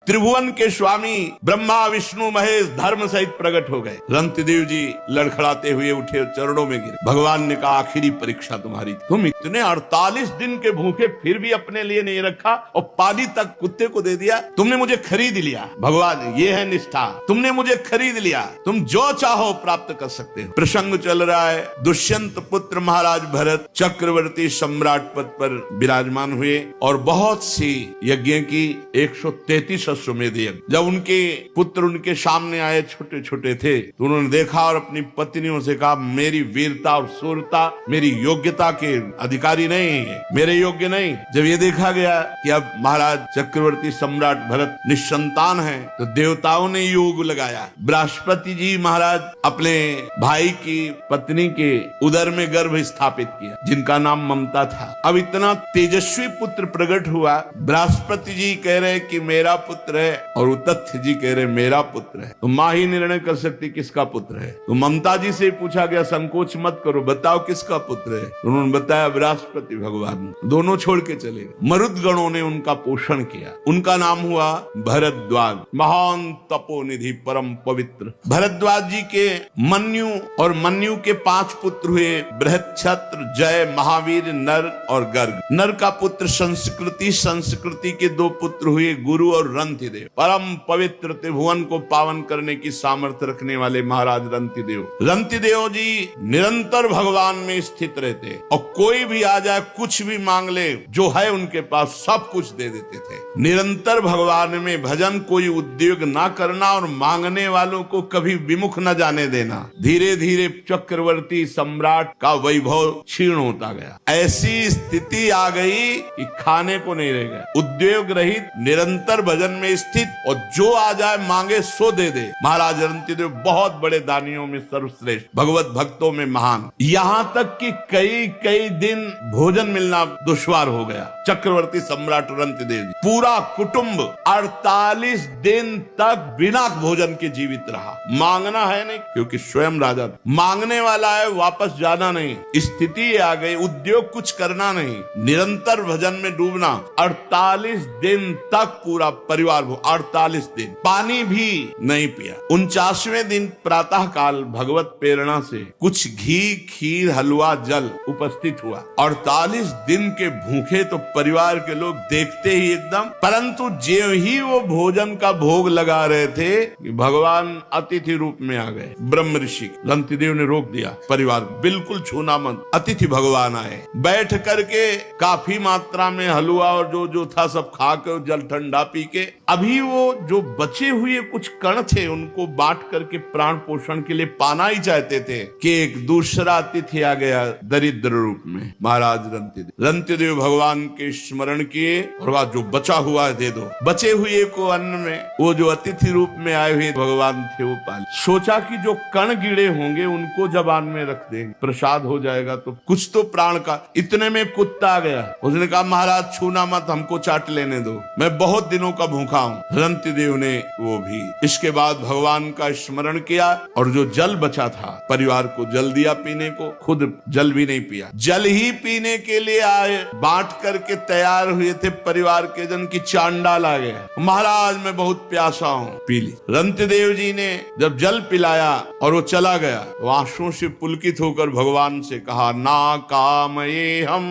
त्रिभुवन के स्वामी ब्रह्मा विष्णु महेश धर्म सहित प्रकट हो गए। रंतिदेव जी लड़खड़ाते हुए उठे, चरणों में गिरे। भगवान ने कहा आखिरी परीक्षा तुम्हारी, तुम इतने 48 दिन के भूखे फिर भी अपने लिए नहीं रखा और पानी तक कुत्ते को दे दिया। तुमने मुझे खरीद लिया भगवान, ये है निष्ठा, तुमने मुझे खरीद लिया, तुम जो चाहो प्राप्त कर सकते हो। प्रसंग चल रहा है, दुष्यंत पुत्र महाराज भरत चक्रवर्ती सम्राट पद पर विराजमान हुए और बहुत सी यज्ञ की 133 अश्वमेध यज्ञ। जब उनके पुत्र उनके सामने आए, छोटे छोटे थे, तो उन्होंने देखा और अपनी पत्नियों से कहा मेरी वीरता और शूरता मेरी योग्यता के अधिकारी नहीं है, मेरे योग्य नहीं। जब ये देखा गया कि अब महाराज चक्रवर्ती सम्राट भरत निसंतान है, तो देवताओं ने योग लगाया। बृहस्पति जी महाराज अपने भाई की पत्नी के उदर में गर्भ स्थापित किया, जिनका नाम ममता था। अब इतना तेजस्वी पुत्र प्रकट हुआ, बृहस्पति जी कह रहे कि मेरा पुत्र है और तथ्य जी कह रहे मेरा पुत्र है। तो माँ ही निर्णय कर सकती किसका पुत्र है। तो ममता जी से पूछा गया संकोच मत करो, बताओ किसका पुत्र है। तो उन्होंने बताया बृहस्पति भगवान। दोनों छोड़ के चले गए। मरुदगणों ने उनका पोषण किया। उनका नाम हुआ भरद्वाज, महान तपोनिधि परम पवित्र। भरद्वाज जी के मन्यु और मन्यु के 5 पुत्र हुए, बृहच्छत्र, जय, महावीर, नर और गर्ग। नर का पुत्र संस्कृति, संस्कृति के 2 पुत्र हुए, गुरु और रंतिदेव। परम पवित्र त्रिभुवन को पावन करने की सामर्थ्य रखने वाले महाराज रंतिदेव। रंतिदेव जी निरंतर भगवान में स्थित रहते और कोई भी आ जाए कुछ भी मांग ले, जो है उनके पास सब कुछ दे देते थे। निरंतर भगवान में भजन, कोई उद्योग ना करना और मांगने वालों को कभी विमुख न जाने देना। धीरे धीरे चक्रवर्ती सम्राट का वैभव क्षीण होता गया। ऐसी स्थिति आ गई कि खाने को नहीं रह गया। उद्योग रहित, निरंतर भजन में स्थित और जो आ जाए मांगे सो दे दे। महाराज रंतिदेव बहुत बड़े दानियों में सर्वश्रेष्ठ, भगवत भक्तों में महान। यहाँ तक कि कई कई दिन भोजन मिलना दुश्वार हो गया। चक्रवर्ती सम्राट रंतिदेव जी पूरा कुटुंब 48 दिन तक बिना भोजन के जीवित रहा। मांगना है नहीं, क्योंकि स्वयं राजा था। मांगने वाला है, वापस जाना नहीं। स्थिति आ गई, उद्योग कुछ करना नहीं, निरंतर भजन में डूबना। 48 दिन तक पूरा परिवार 48 दिन पानी भी नहीं पिया। 49वें दिन प्रातः काल भगवत प्रेरणा से कुछ घी, खीर, हलवा, जल उपस्थित हुआ। 48 दिन के भूखे तो परिवार के लोग देखते ही एकदम, परंतु जो ही वो भोजन का भोग लगा रहे थे, भगवान अतिथि रूप में आ गए। ब्रह्म ऋषि रंतिदेव ने रोक दिया, परिवार बिल्कुल छूना मत, अतिथि भगवान आए। बैठ करके काफी मात्रा में हलवा और जो जो था सब खा के, जल ठंडा पी के, अभी वो जो बचे हुए कुछ कण थे उनको बांट करके प्राण पोषण के लिए पाना ही चाहते थे कि एक दूसरा अतिथि आ गया दरिद्र रूप में, महाराज रंतिदेव। रंतिदेव भगवान के स्मरण किए और वह जो बचा हुआ है दे दो। बचे हुए को अन्न में वो जो अतिथि रूप में आए हुए भगवान थे वो पाले। सोचा कि जो कण गिरे होंगे उनको जबान में रख देंगे, प्रसाद हो जाएगा तो कुछ तो प्राण का। इतने में कुत्ता आ गया, उसने कहा महाराज छूना मत, हमको चाट लेने दो, मैं बहुत दिनों का भूखा हूँ। रंतिदेव ने वो भी। इसके बाद भगवान का स्मरण किया और जो जल बचा था परिवार को जल दिया पीने को, खुद जल भी नहीं पिया। जल ही पीने के लिए आए, बांट करके तैयार हुए थे परिवार के जन की चांडाल आ गया, महाराज मैं बहुत प्यासा हूँ, पी ली। रंतिदेव जी ने जब जल पिलाया और वो चला गया, वो आंसुओं से पुलकित होकर भगवान से कहा ना कामये हम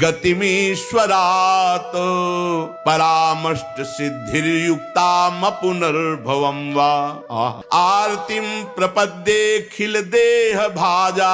गतिमीश्वरात परामष्ट सिद्धिर्युक्ताम पुनर्भवम वा आरतिम प्रपद्ये खिल देह भाजा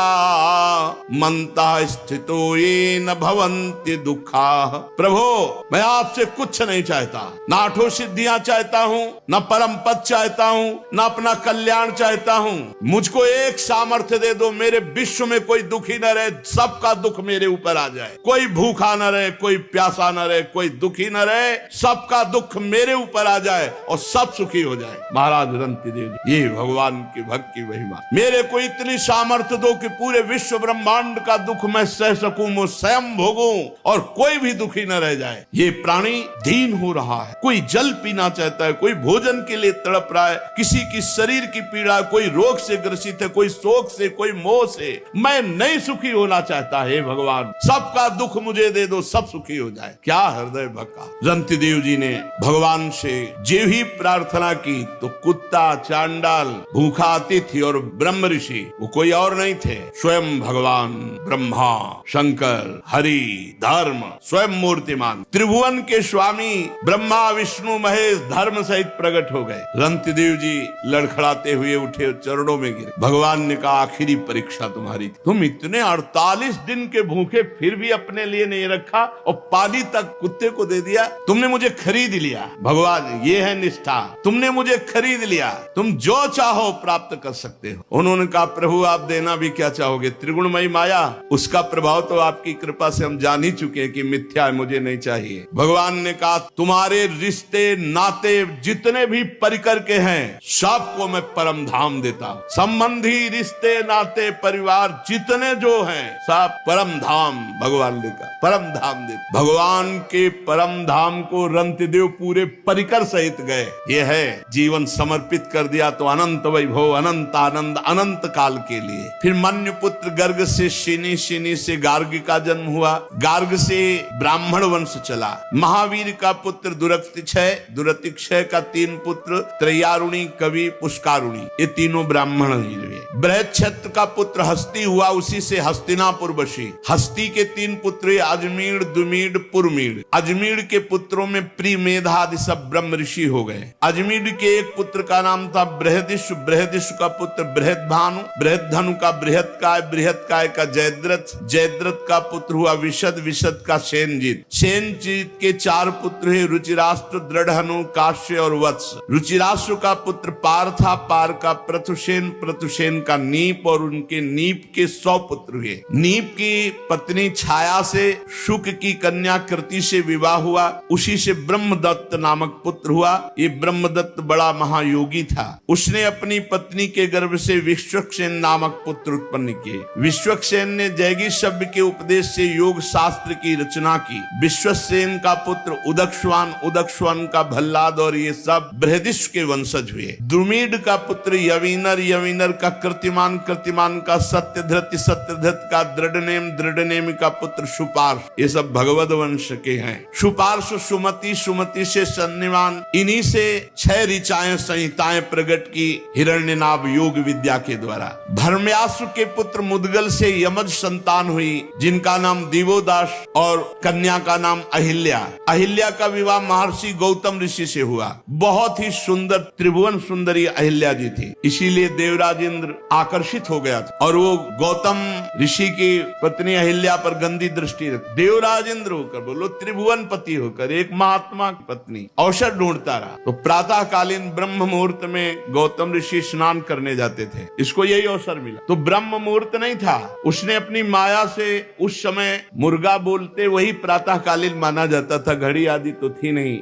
मंता स्थितो ये न भवन्ति दुखा। प्रभो मैं आपसे कुछ नहीं चाहता, ना आठों सिद्धियां चाहता हूँ, न परम पद चाहता हूँ, न अपना कल्याण चाहता हूँ। मुझको एक सामर्थ्य दे दो, मेरे विश्व में कोई दुखी न रहे, सबका दुख मेरे ऊपर आ जाए। कोई भूखा न रहे, कोई प्यासा न रहे, कोई दुखी न रहे, सबका दुख मेरे ऊपर आ जाए और सब सुखी हो जाए। महाराज रंतिदेव जी, ये भगवान की भक्त की महिमा। मेरे को इतनी सामर्थ्य दो कि पूरे विश्व ब्रह्मांड का दुख मैं सह सकूं, मैं स्वयं भोगूं और कोई भी दुखी न रह जाए। ये प्राणी दीन हो रहा है, कोई जल पीना चाहता है, कोई भोजन के लिए तड़प रहा है, किसी की शरीर की पीड़ा, कोई रोग से ग्रसित है, कोई शोक से, कोई मोह से। मैं नहीं सुखी होना चाहता, हे भगवान सबका दुख मुझे दे दो, सब सुखी हो जाए। क्या हृदय भक्का। रंतिदेव जी ने भगवान भगवान से जे ही प्रार्थना की तो कुत्ता, चांडाल, भूखा अतिथि और ब्रह्म ऋषि, वो कोई और नहीं थे, स्वयं भगवान ब्रह्मा, शंकर, हरि, धर्म, स्वयं मूर्तिमान त्रिभुवन के स्वामी ब्रह्मा विष्णु महेश धर्म सहित प्रकट हो गए। रंतिदेव जी लड़खड़ाते हुए उठे, चरणों में गिरे। भगवान ने कहा आखिरी परीक्षा तुम्हारी थी। तुम इतने 48 दिन के भूखे फिर भी अपने लिए नहीं रखा और पानी तक कुत्ते को दे दिया। तुमने मुझे खरीद लिया भगवान, ये है निष्ठा। तुमने मुझे खरीद लिया, तुम जो चाहो प्राप्त कर सकते हो। उन्होंने कहा प्रभु आप देना भी क्या चाहोगे? त्रिगुणमयी माया, उसका प्रभाव तो आपकी कृपा से हम जान ही चुके हैं कि मिथ्या है, मुझे नहीं चाहिए। भगवान ने कहा तुम्हारे रिश्ते नाते जितने भी परिकर के हैं सबको मैं परम धाम देता हूं। संबंधी, रिश्ते, नाते, परिवार जितने जो हैं सब परम धाम भगवान ने कहा, परम धाम दे। भगवान के परम धाम को रंतिदेव पूरे परिकर सहित गए। ये है जीवन समर्पित कर दिया तो अनंत वैभव, अनंत आनंद, अनंत काल के लिए। फिर मन्य पुत्र गर्ग से शिनी, शिनी से गार्ग का जन्म हुआ, गार्ग से ब्राह्मण वंश चला। महावीर का पुत्र दुरतिक्षय, दुरतिक्षय का 3 पुत्र त्रयारुणी, कवि, पुष्कारुणी, ये तीनों ब्राह्मण ही हुए। बृहच्छत्र का पुत्र हस्ती हुआ, उसी से हस्तिनापुर बसी। हस्ती के 3 पुत्र अजमीर, दुमीड, पुरमीड। अजमीर के पुत्रों में प्री, मेधा आदि सब ब्रह्म ऋषि हो गए। अजमीर के एक पुत्र का नाम था बृहदिश, बृहदिश का पुत्र बृहदभानु, बृहदधनु का बृहत्काय, बृहत्काय का जयद्रथ, जयद्रथ का पुत्र हुआ विशद, विशद का सेनजीत। सेनजीत के 4 पुत्र है रुचिराष्ट्र, दृढ़हनु, काश्य और वत्स। रुचिराष्ट्र का पुत्र पार था, पार का प्रथुसेन, प्रथुसेन का नीप और उनके नीप के 100 पुत्र हुए। नीप की पत्नी छाया से शुक की कन्या कृति से विवाह हुआ, उसी से ब्रह्मदत्त नामक पुत्र हुआ। ये ब्रह्मदत्त बड़ा महायोगी था। उसने अपनी पत्नी के गर्भ से विश्वक्सेन नामक पुत्र उत्पन्न किए। विश्वक्सेन ने जैगी शब्द के उपदेश से योग शास्त्र की रचना की। विश्वसेन का पुत्र उदक्षवान, उदक्षवान का भल्लाद और ये सब बृहदिश के वंशज हुए। द्रुमीड का पुत्र यवीनर, यवीनर का कृतिमान, कृतिमान का सत्यधृत, सत्यधृत का दृढ़नेम, दृढ़नेम का पुत्र सुपार्श, ये सब भगवद वंश के हैं। सुपार्श सुमति, सुमति से सन्निवान, इन्हीं से 6 ऋचाएं संहिताएं प्रकट की हिरण्यनाभ योग विद्या के द्वारा। धर्म्यासु के पुत्र मुदगल से यमज संतान हुई, जिनका नाम दिवोदास और कन्या का नाम अहिल्या। अहिल्या का विवाह महर्षि गौतम ऋषि से हुआ। बहुत ही सुंदर त्रिभुवन सुंदरी अहिल्या जी थी, इसीलिए देवराज इंद्र आकर्षित हो गया था और वो गौतम ऋषि की पत्नी अहिल्या पर गंदी दृष्टि रख। देवराज इंद्र होकर, बोलो त्रिभुवन पति होकर, एक महात्मा की पत्नी अवसर ढूंढता रहा। तो प्रातः कालीन ब्रह्म मुहूर्त में गौतम ऋषि स्नान करने जाते थे, इसको यही अवसर मिला। तो ब्रह्म मुहूर्त नहीं था, उसने अपनी माया से उस समय मुर्गा बोलते वही प्रातः कालीन माना जाता था, घड़ी आदि तो थी नहीं।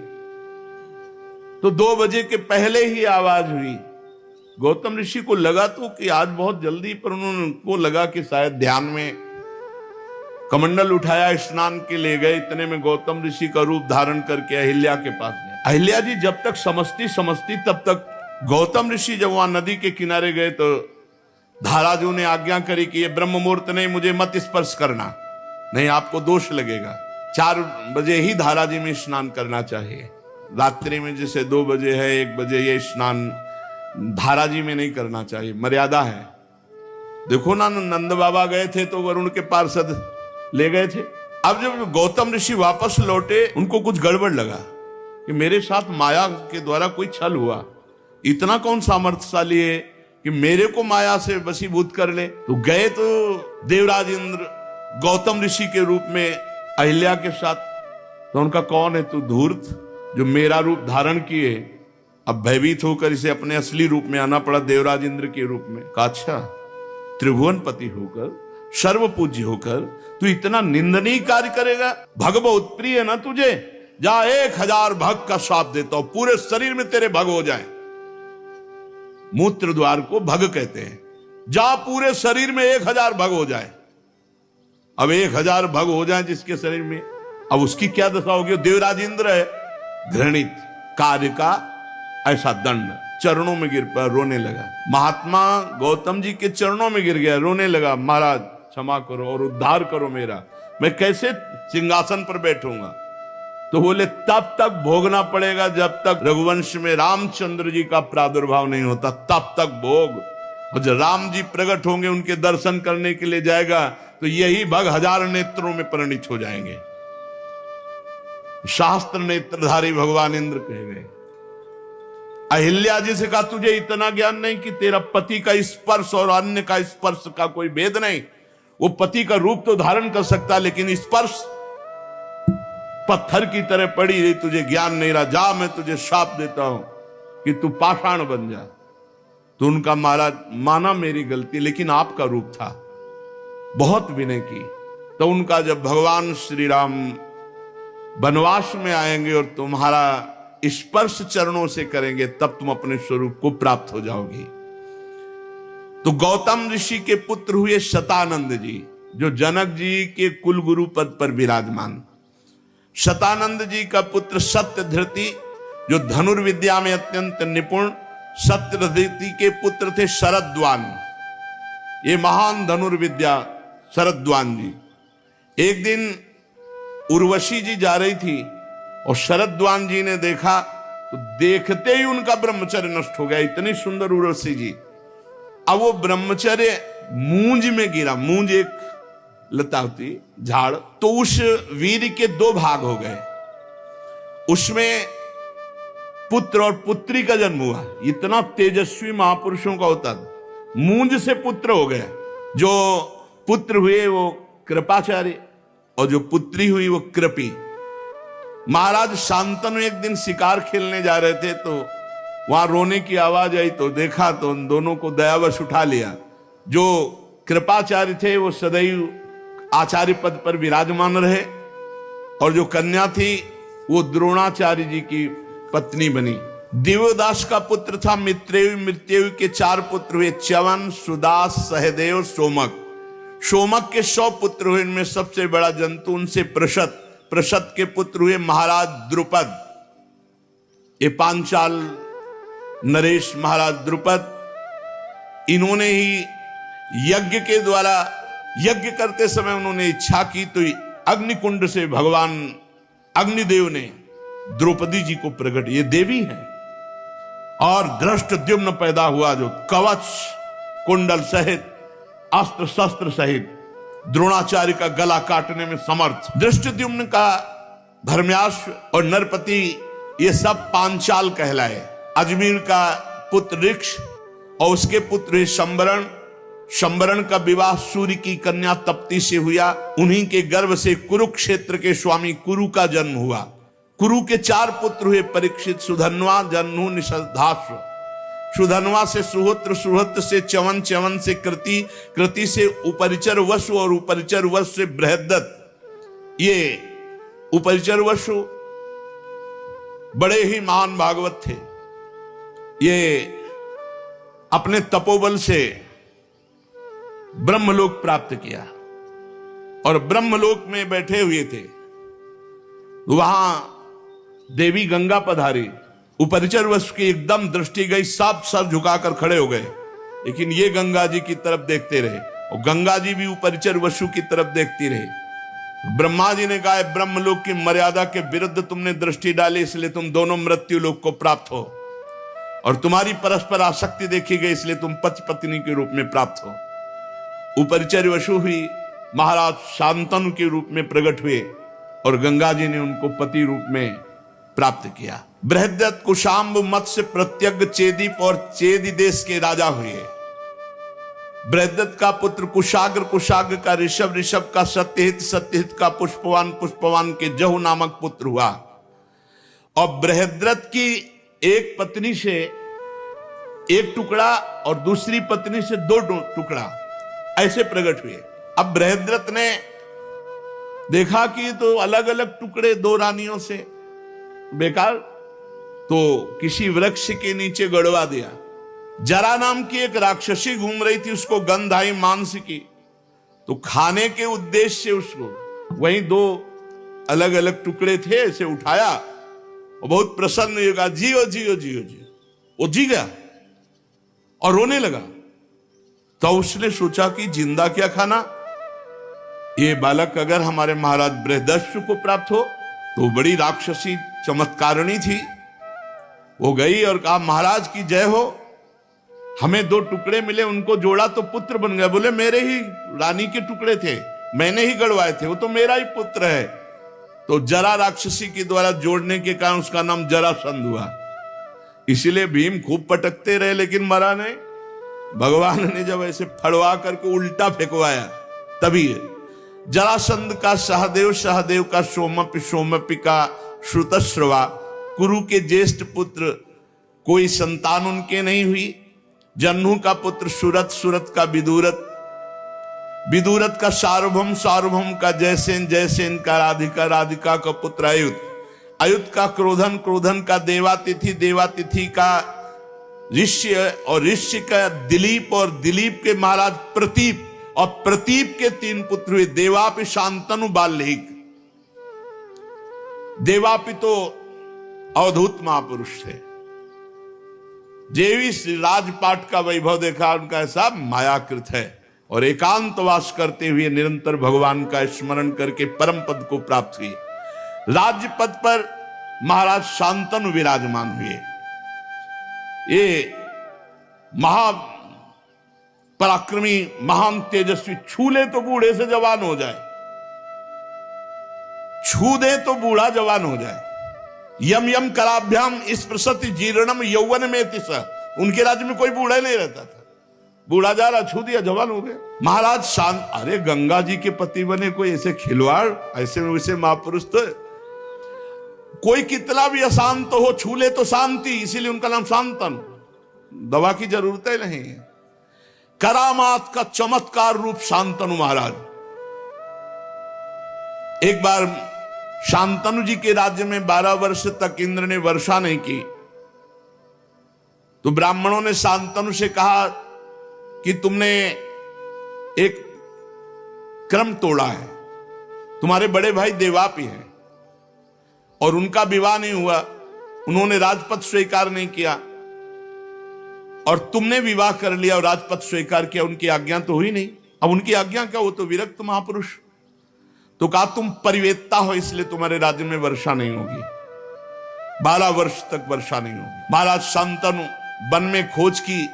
तो 2 बजे के पहले ही आवाज हुई। गौतम ऋषि को लगा तो कि आज बहुत जल्दी, पर उनको लगा कि शायद ध्यान में कमंडल उठाया, स्नान के ले गए। इतने में गौतम ऋषि का रूप धारण करके अहिल्या के पास गए। अहिल्या जी जब तक समझती तब तक गौतम ऋषि जब वहां नदी के किनारे गए तो धाराजू ने आज्ञा करी कि ये ब्रह्म मुहूर्त नहीं, मुझे मत स्पर्श करना, नहीं आपको दोष लगेगा। 4 बजे ही धाराजी में स्नान करना चाहिए। रात्रि में जैसे 2 बजे है, 1 बजे, ये स्नान धाराजी में नहीं करना चाहिए, मर्यादा है। देखो ना, नंद बाबा गए थे तो वरुण के पार्षद ले गए थे। अब जब गौतम ऋषि वापस लौटे, उनको कुछ गड़बड़ लगा कि मेरे साथ माया के द्वारा कोई छल हुआ। इतना कौन सामर्थ्यशाली है कि मेरे को माया से वशीभूत कर ले? तो गए तो देवराज इंद्र गौतम ऋषि के रूप में अहिल्या के साथ। तो उनका कौन है तू धूर्त, जो मेरा रूप धारण किए? अब भयभीत होकर इसे अपने असली रूप में आना पड़ा, देवराज इंद्र के रूप में। कहा अच्छा, त्रिभुवन पति होकर, सर्व पूज्य होकर तू इतना निंदनीय कार्य करेगा? भग बहुत प्रिय है ना तुझे, जा 1000 भग का श्राप देता हूं, पूरे शरीर में तेरे भग हो जाए। मूत्र द्वार को भग कहते हैं। जा पूरे शरीर में 1000 भग हो जाए। अब 1000 भग हो जाए जिसके शरीर में, अब उसकी क्या दशा होगी? देवराज इंद्र है, घृणित कार्य का ऐसा दंड। चरणों में गिर पर रोने लगा। महात्मा गौतम जी के चरणों में गिर गया, रोने लगा, महाराज क्षमा करो और उद्धार करो मेरा, मैं कैसे सिंहासन पर बैठूंगा? तो बोले तब तक भोगना पड़ेगा जब तक रघुवंश में रामचंद्र जी का प्रादुर्भाव नहीं होता, तब तक भोग। और जब राम जी प्रकट होंगे, उनके दर्शन करने के लिए जाएगा, तो यही भग हजार नेत्रों में परिणित हो जाएंगे। शास्त्र नेत्रधारी भगवान इंद्र कहे गए। अहिल्या जी से कहा तुझे इतना ज्ञान नहीं कि तेरा पति का स्पर्श और अन्य का स्पर्श का कोई भेद नहीं। वो पति का रूप तो धारण कर सकता, लेकिन स्पर्श पत्थर की तरह पड़ी रही, तुझे ज्ञान नहीं रहा। जा, मैं तुझे शाप देता हूं कि तू पाषाण बन जा। तो उनका महाराज माना मेरी गलती, लेकिन आपका रूप था, बहुत विनय की। तो उनका जब भगवान श्री राम वनवास में आएंगे और तुम्हारा स्पर्श चरणों से करेंगे, तब तुम अपने स्वरूप को प्राप्त हो जाओगी। तो गौतम ऋषि के पुत्र हुए शतानंद जी, जो जनक जी के कुल गुरु पद पर विराजमान। शतानंद जी का पुत्र सत्यधृति, जो धनुर्विद्या में अत्यंत निपुण। सत्यधृति के पुत्र थे शरद्वान, ये महान धनुर्विद्या शरद्वान जी। एक दिन उर्वशी जी जा रही थी और शरद्वान जी ने देखा, तो देखते ही उनका ब्रह्मचर्य नष्ट हो गया। इतनी सुंदर उर्वशी जी। अब वो ब्रह्मचर्य मूंज में गिरा। मूंज एक लता होती, झाड़। तो उस वीर के दो भाग हो गए, उसमें पुत्र और पुत्री का जन्म हुआ। इतना तेजस्वी महापुरुषों का होता था। मूंज से पुत्र हो गए। जो पुत्र हुए वो कृपाचार्य और जो पुत्री हुई वो कृपी। महाराज शांतनु एक दिन शिकार खेलने जा रहे थे, तो वहां रोने की आवाज आई, तो देखा तो उन दोनों को दयावश उठा लिया। जो कृपाचार्य थे वो सदैव आचार्य पद पर विराजमान रहे, और जो कन्या थी वो द्रोणाचार्य जी की पत्नी बनी। दिव्यदास का पुत्र था मित्रेय। मृत्यु के 4 पुत्र हुए, च्यवन, सुदास, सहदेव, सोमक। सोमक के 100 पुत्र हुए, इनमें सबसे बड़ा जंतु उनसे प्रशत। प्रशत के पुत्र हुए महाराज द्रुपद। ये पांचाल नरेश महाराज द्रुपद, इन्होंने ही यज्ञ के द्वारा, यज्ञ करते समय उन्होंने इच्छा की, तो अग्निकुंड से भगवान अग्निदेव ने द्रौपदी जी को प्रकट, ये देवी है। और धृष्टद्युम्न पैदा हुआ, जो कवच कुंडल सहित, अस्त्र शस्त्र सहित द्रोणाचार्य का गला काटने में समर्थ। धृष्टद्युम्न का धर्म्याश्व और नरपति, ये सब पांचाल कहलाए। अजमेर का पुत्र ऋक्ष और उसके पुत्र शंबरण। शंबरण का विवाह सूर्य की कन्या तप्ती से हुआ। उन्हीं के गर्भ से कुरुक्षेत्र के स्वामी कुरु का जन्म हुआ। कुरु के 4 पुत्र हुए, परीक्षित, सुधन्वा, जन्नु, निषधाश्व। सुधन्वा से सुहोत्र, सुहोत्र से च्यवन, च्यवन से कृति, कृति से उपरिचर वसु और उपरिचर वसु से बृहद्दत्त। ये उपरिचर वसु बड़े ही महान भागवत थे। ये अपने तपोबल से ब्रह्मलोक प्राप्त किया और ब्रह्मलोक में बैठे हुए थे। वहां देवी गंगा पधारी। उपरिचर वसु की एकदम दृष्टि गई, सब सर झुकाकर खड़े हो गए, लेकिन ये गंगा जी की तरफ देखते रहे और गंगा जी भी उपरिचर वसु की तरफ देखती रही। ब्रह्मा जी ने कहा, ब्रह्मलोक की मर्यादा के विरुद्ध तुमने दृष्टि डाली, इसलिए तुम दोनों मृत्यु लोक को प्राप्त हो, और तुम्हारी परस्पर आसक्ति देखी गई, इसलिए तुम पति पत्नी के रूप में प्राप्त हो। उपरिचर वसु हुई, महाराज शांतनु के रूप में प्रकट हुए और गंगा जी ने उनको पति रूप में प्राप्त किया। बृहद्दत्त कुशाम्ब मत्स्य प्रत्यग्र चेदीप और चेदी देश के राजा हुए। बृहद्दत्त का पुत्र कुशाग्र, कुशाग्र का ऋषभ, ऋषभ का सत्यहित, सत्यहित का पुष्पवान, पुष्पवान के जहु नामक पुत्र हुआ। और बृहद्रथ की एक पत्नी से 1 टुकड़ा और दूसरी पत्नी से 2 टुकड़ा ऐसे प्रकट हुए। अब बृहद्रथ ने देखा कि तो अलग अलग टुकड़े 2 रानियों से बेकार, तो किसी वृक्ष के नीचे गड़वा दिया। जरा नाम की एक राक्षसी घूम रही थी, उसको गंध आई मांस की, तो खाने के उद्देश्य से उसको वहीं 2 अलग अलग टुकड़े थे ऐसे उठाया और बहुत प्रसन्न होगा, जियो जियो जियो जियो। वो जी गया और रोने लगा। तो उसने सोचा कि जिंदा क्या खाना, ये बालक अगर हमारे महाराज बृहदस्यु को प्राप्त हो तो बड़ी राक्षसी चमत्कारिणी थी, वो गई और कहा महाराज की जय हो, हमें 2 टुकड़े मिले, उनको जोड़ा तो पुत्र बन गया। बोले मेरे ही रानी के टुकड़े थे, मैंने ही गड़वाए थे, वो तो मेरा ही पुत्र है। तो जरा राक्षसी के द्वारा जोड़ने के कारण उसका नाम जरासंध हुआ। इसीलिए भीम खूब पटकते रहे लेकिन मरा नहीं। भगवान ने जब ऐसे फड़वा करके उल्टा फेंकवाया तभी जरासंध का सहदेव, सहदेव का सोमपि, सोमपि का श्रुतश्रवा, कुरु के ज्येष्ठ पुत्र कोई संतान उनके नहीं हुई। जन्नू का पुत्र सुरत, सुरत का विदुरत, विदुरत का सार्वभौम, सार्वभौम का जयसेन, जयसेन का राधिका, राधिका का पुत्र अयुत, अयुत का क्रोधन, क्रोधन का देवातिथि, देवातिथि का ऋष्य, और ऋष्य का दिलीप, और दिलीप के महाराज प्रतीप, और प्रतीप के 3 पुत्र हुए देवापि, शांतनु, बाल्यहिक। देवापि तो अवधूत महापुरुष थे। जेवी राजपाट का वैभव देखा, उनका ऐसा मायाकृत है, और एकांतवास करते हुए निरंतर भगवान का स्मरण करके परम पद को प्राप्त हुए। राज्य पद पर महाराज शांतनु विराजमान हुए। ये महा पराक्रमी, महान तेजस्वी, छू ले तो बूढ़े से जवान हो जाए, छू दे तो बूढ़ा जवान हो जाए। यम यम कराभ्याम स्पृशति जीर्णम यौवन में तिस। उनके राज्य में कोई बूढ़ा नहीं रहता था, बूढ़ा जा रहा, छू दिया, जवान हो गया। महाराज शांत, अरे गंगा जी के पति बने कोई ऐसे खिलवाड़, ऐसे वैसे महापुरुष तो कोई कितना भी अशांत हो, छू ले तो शांति, इसीलिए उनका नाम शांतन। दवा की जरूरत ही नहीं है। करामात का चमत्कार रूप शांतनु महाराज। एक बार शांतनु जी के राज्य में 12 वर्ष तक इंद्र ने वर्षा नहीं की, तो ब्राह्मणों ने शांतनु से कहा कि तुमने एक क्रम तोड़ा है, तुम्हारे बड़े भाई देवापि हैं और उनका विवाह नहीं हुआ, उन्होंने राजपद स्वीकार नहीं किया, और तुमने विवाह कर लिया और राजपद स्वीकार किया, उनकी आज्ञा तो हुई नहीं। अब उनकी आज्ञा क्या, वो तो विरक्त महापुरुष। तो कहा तुम परिवेत्ता हो, इसलिए तुम्हारे राज्य में वर्षा नहीं होगी, 12 वर्ष तक वर्षा नहीं होगी। महाराज शांतनु वन में खोज की,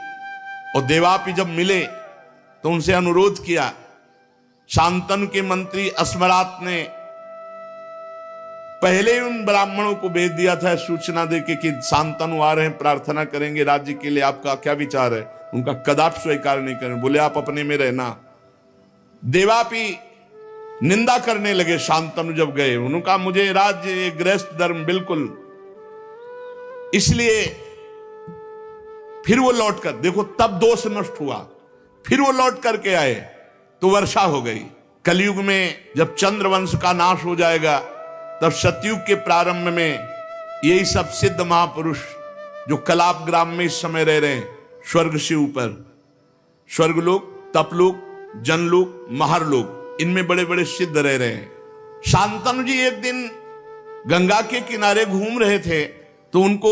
और देवापि जब मिले तो उनसे अनुरोध किया। शांतनु के मंत्री अस्मरात ने पहले उन ब्राह्मणों को भेज दिया था सूचना देके कि शांतनु आ रहे हैं, प्रार्थना करेंगे राज्य के लिए, आपका क्या विचार है। उनका कदापि स्वीकार नहीं करें, बोले आप अपने में रहना। देवापि निंदा करने लगे शांतनु जब गए, उन्होंने कहा मुझे राज्य गृहस्थ धर्म बिल्कुल, इसलिए फिर वो लौट कर, देखो तब दोष नष्ट हुआ, फिर वो लौट करके आए तो वर्षा हो गई। कलयुग में जब चंद्रवंश का नाश हो जाएगा, तब सतयुग के प्रारंभ में यही सब सिद्ध महापुरुष जो कलाप ग्राम में इस समय रह रहे हैं, स्वर्ग से ऊपर, स्वर्गलोक, तपलोक, जनलोक, महारलोक, इनमें बड़े बड़े सिद्ध रह रहे हैं। शांतनु जी एक दिन गंगा के किनारे घूम रहे थे, तो उनको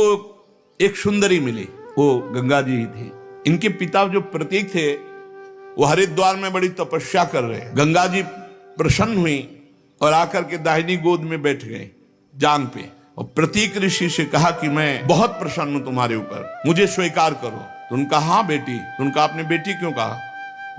एक सुंदरी मिली, वो गंगा जी ही थी। इनके पिता जो प्रतीक थे वो हरिद्वार में बड़ी तपस्या कर रहे हैं। गंगा जी प्रसन्न हुई और आकर के दाहिनी गोद में बैठ गए जांग पे, और प्रतीक ऋषि से कहा कि मैं बहुत प्रसन्न हूं तुम्हारे ऊपर, मुझे स्वीकार करो। तो उनका हाँ बेटी। तो उनका आपने बेटी क्यों कहा?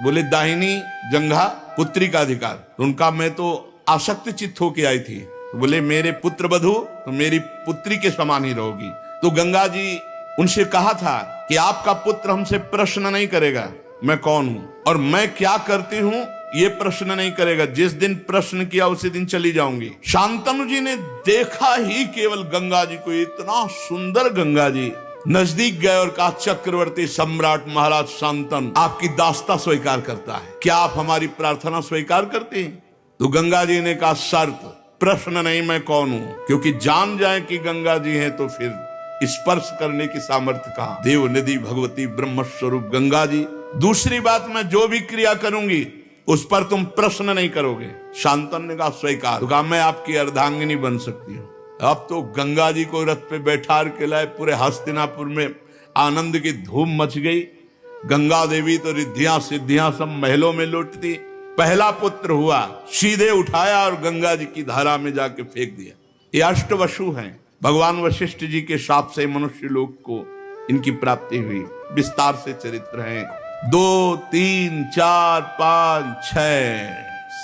बोले दाहिनी जंघा पुत्री का अधिकार। तो उनका मैं तो आसक्त चित्त होके आई थी। तो बोले मेरे पुत्र वधू तो मेरी पुत्री के समान ही रहोगी। तो गंगा जी उनसे कहा था कि आपका पुत्र हमसे प्रश्न नहीं करेगा मैं कौन हूं और मैं क्या करती हूं, ये प्रश्न नहीं करेगा। जिस दिन प्रश्न किया उसी दिन चली जाऊंगी। शांतनु जी ने देखा ही केवल गंगा जी को, इतना सुंदर गंगा जी, नजदीक गए और कहा चक्रवर्ती सम्राट महाराज शांतनु आपकी दास्ता स्वीकार करता है, क्या आप हमारी प्रार्थना स्वीकार करते हैं? तो गंगा जी ने कहा शर्त, प्रश्न नहीं मैं कौन हूं, क्योंकि जान जाए कि गंगा जी हैं तो फिर स्पर्श करने की सामर्थ्य कहां। देव निधि भगवती ब्रह्म स्वरूप गंगा जी। दूसरी बात, मैं जो भी क्रिया करूंगी उस पर तुम प्रश्न नहीं करोगे। शांतनु ने कहा स्वीकार। तो कहा मैं आपकी अर्धांगिनी बन सकती हूँ। अब तो गंगा जी को रथ पे बैठा के लाए, पूरे हस्तिनापुर में आनंद की धूम मच गई। गंगा देवी तो रिद्धियां सिद्धियां सब महलों में लौटती। पहला पुत्र हुआ, सीधे उठाया और गंगा जी की धारा में जाके फेंक दिया। ये अष्टवसु हैं। भगवान वशिष्ठ जी के शाप से मनुष्य लोक को इनकी प्राप्ति हुई। विस्तार से चरित्र है। 2, 3, 4, 5, 6,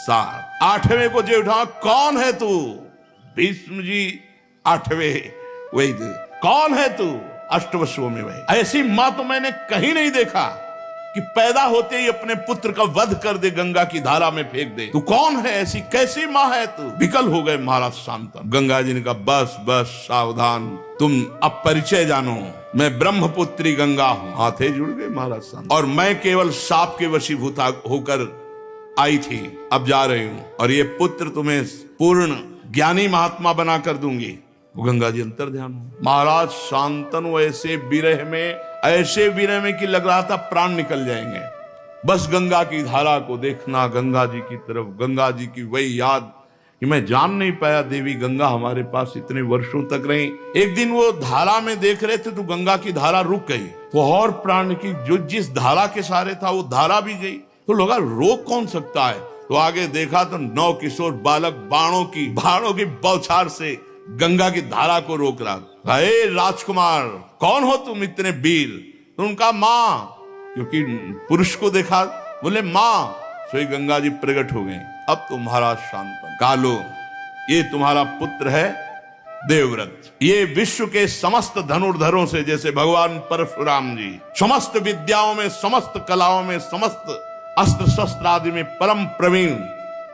7, 8वें को जो उठा, कौन है तू? भीष्म जी 8वें, वही कौन है तू? अष्टवसुओं में वही। ऐसी मां तो मैंने कहीं नहीं देखा कि पैदा होते ही अपने पुत्र का वध कर दे, गंगा की धारा में फेंक दे। तू कौन है? ऐसी कैसी मां है तू? विकल हो गए महाराज शांतनु। गंगा जी ने कहा बस बस सावधान, तुम अब परिचय जानो, मैं ब्रह्मपुत्री गंगा हूं। हाथे जुड़ गए महाराज शांतनु। और मैं केवल साप के वशीभूत होकर आई थी, अब जा रही हूं, और ये पुत्र तुम्हें पूर्ण ज्ञानी महात्मा बना कर दूंगी। गंगा जी अंतर ध्यान हो। महाराज शांतनु ऐसे विरह में कि लग रहा था प्राण निकल जाएंगे। बस गंगा की धारा को देखना, गंगा जी की तरफ, गंगा जी की वही याद कि मैं जान नहीं पाया देवी गंगा हमारे पास इतने वर्षों तक रही। एक दिन वो धारा में देख रहे थे तो गंगा की धारा रुक गई, वो और प्राण की जो जिस धारा के सहारे था वो धारा भी गई। तो लगा रोक कौन सकता है? तो आगे देखा तो 9 किशोर बालक बाणों की बौछार से गंगा की धारा को रोक रहा। हे राजकुमार, कौन हो तुम इतने वीर? तो उनका मां, क्योंकि पुरुष को देखा, बोले मां। सोई गंगा जी प्रकट हो गए। अब तो महाराज शांतनु, कालो ये तुम्हारा पुत्र है देवव्रत। ये विश्व के समस्त धनुर्धरों से, जैसे भगवान परशुराम जी समस्त विद्याओं में, समस्त कलाओं में, समस्त अस्त्र शस्त्र आदि में परम प्रवीण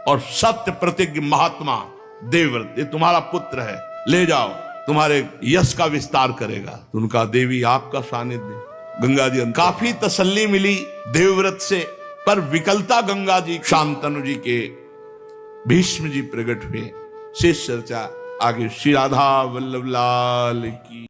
और सत्य प्रतिज्ञ महात्मा देवव्रत, ये तुम्हारा पुत्र है। ले जाओ, तुम्हारे यश का विस्तार करेगा। तो उनका देवी आपका सानिध्य। गंगा जी काफी तसल्ली मिली देवव्रत से, पर विकलता गंगा जी शांतनु जी के भीष्म जी प्रकट हुए। शेष चर्चा आगे। श्री राधा वल्लभ लाल की।